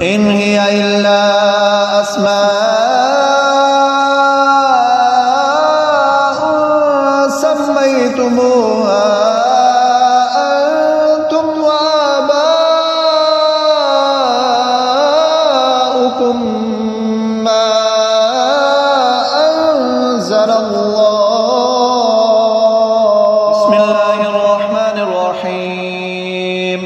إن هي إلا أسماء سميتموها أنتم وآباؤكم ما أنزل الله. بسم الله الرحمن الرحيم.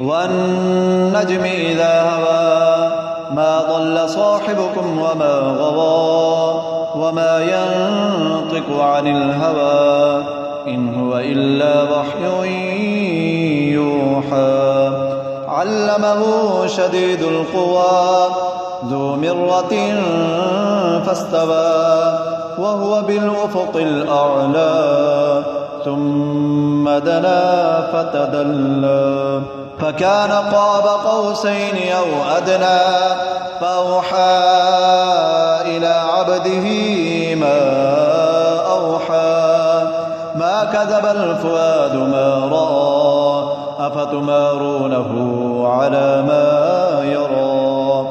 والنجم إذا هوى ما ضل صاحبكم وما غوى وما ينطق عن الهوى إن هو إلا وحي يوحى. علمه شديد القوى ذو مرة فاستوى وهو بالأفق الأعلى ثم دنا فتدلى فكان قاب قوسين أو أدنى فأوحى إلى عبده ما أوحى. ما كذب الفؤاد ما رأى أفتمارونه على ما يرى.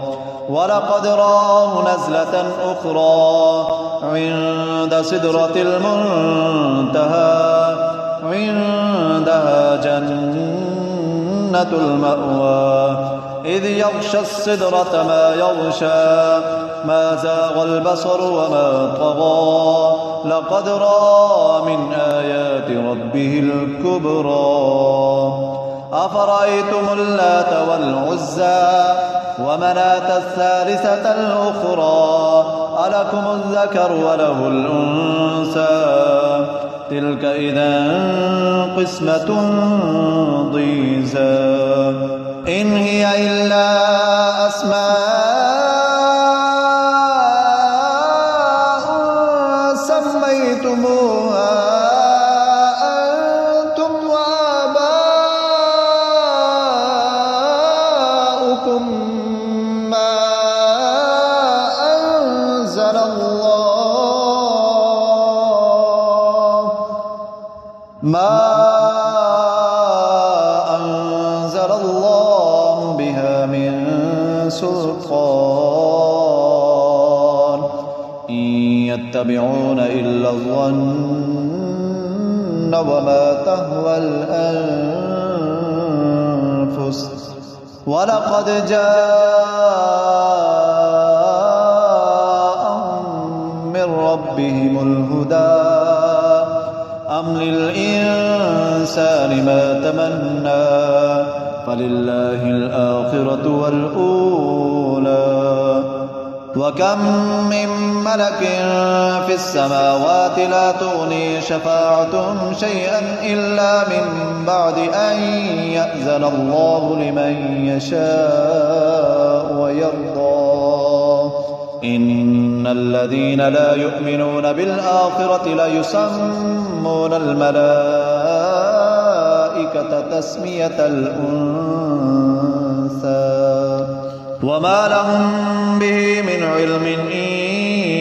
ولقد رآه نزلة أخرى عند سدرة المنتهى عندها جنة المأوى إذ يغشى السدرة ما يغشى ما زاغ البصر وما طغى لقد رأى من آيات ربه الكبرى. أفرأيتم اللات والعزى ومناة الثالثة الأخرى ألكم الذكر وله الأنثى تلك إذا قسمة ضيزى. إن هي إلا أسماء سميتموها أنتم وآباؤكم ما أنزل الله بها من سلطان إن يتبعون إلا الظن وما تهوى الأنفس ولقد جاءهم من ربهم الهدى أم للإنسان ما تمنى فلله الآخرة والأولى. وكم من ملك في السماوات لا تغني شفاعتهم شيئا إلا من بعد أن يأذن الله لمن يشاء ويرضى. إن الذين لا يؤمنون بالآخرة ليسمون الملائكة تسمية الأنثى وما لهم به من علم إن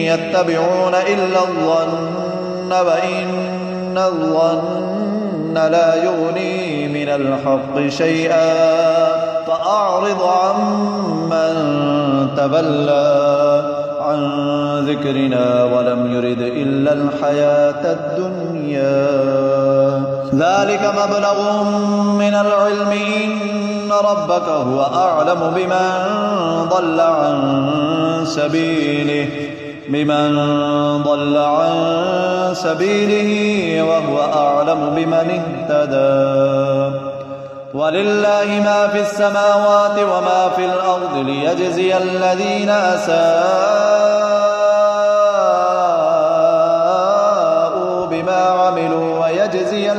يتبعون إلا الظن وإن الظن لا يغني من الحق شيئا فأعرض عمن تولى عن ذكرنا ولم يرد إلا الحياة الدنيا. ذلك مبلغهم من العلم إن ربك هو أعلم بمن ضل عن سبيله وهو أعلم بمن اهتدى. ولله ما في السماوات وما في الأرض ليجزي الذين أساءوا بما عملوا ويجزي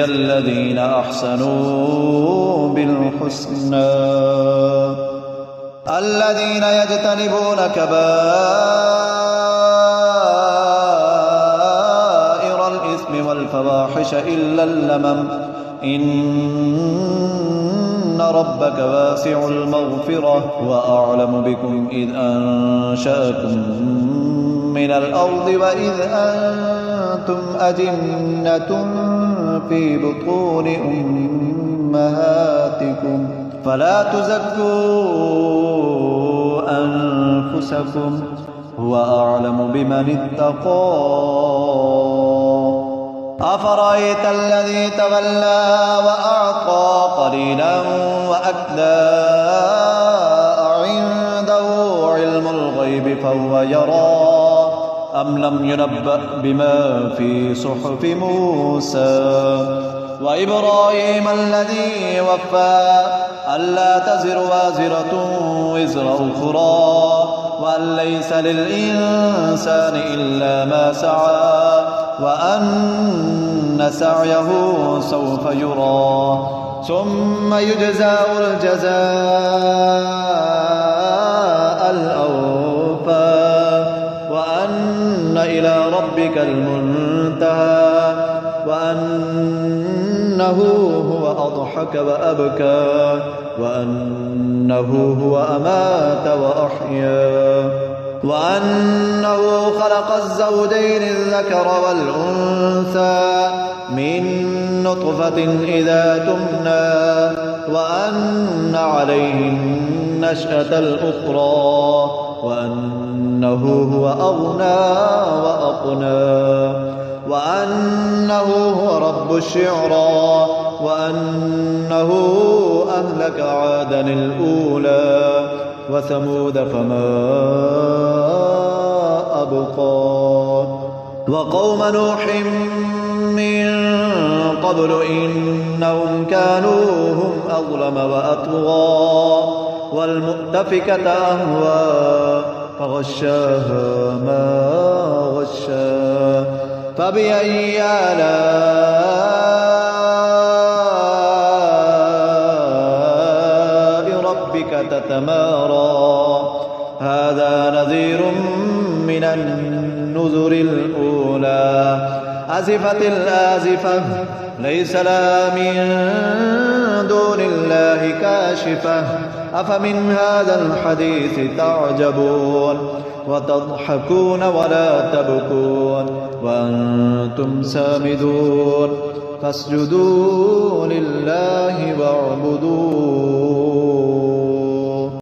الذين أحسنوا بالحسنى. الذين يجتنبون كبائر الإثم والفواحش إلا اللمم إن ربك واسع المغفرة وأعلم بكم إذ أنشأكم من الأرض وإذ أنتم أجنة في بطون أمهاتكم فلا تزكوا أنفسكم هو أعلم بمن اتقى أفرأيت الذي تولى وأعطى قليلا وأكدى أعنده علم الغيب فهو يرى أم لم ينبأ بما في صحف موسى وإبراهيم الذي وفى ألا تزر وازرة وزر أخرى وأن ليس للإنسان إلا ما سعى وأن سعيه سوف يرى ثم يجزاه الجزاء الأوفى وأن إلى ربك المنتهى وأنه هو أضحك وأبكى وأنه هو أمات وأحيا وأنه خلق الزوجين الذكر والأنثى من نطفة إذا تمنى وأن عليه النشأة الأخرى وأنه هو أغنى وأقنى وأنه هو رب الشعرى وأنه أهلك عادا الأولى وثمود فما أبقى وقوم نوح من قبل إنهم كانوا هم أظلم وأطغى والمؤتفكة أهوى فغشاها ما غشا فبأي آلاء ربك تتمارى هذا نذير من النذر الأولى أزفت الآزفة ليس لها من دون الله كاشفة أفمن هذا الحديث تعجبون وتضحكون ولا تبكون وأنتم سامدون فاسجدوا لله واعبدوا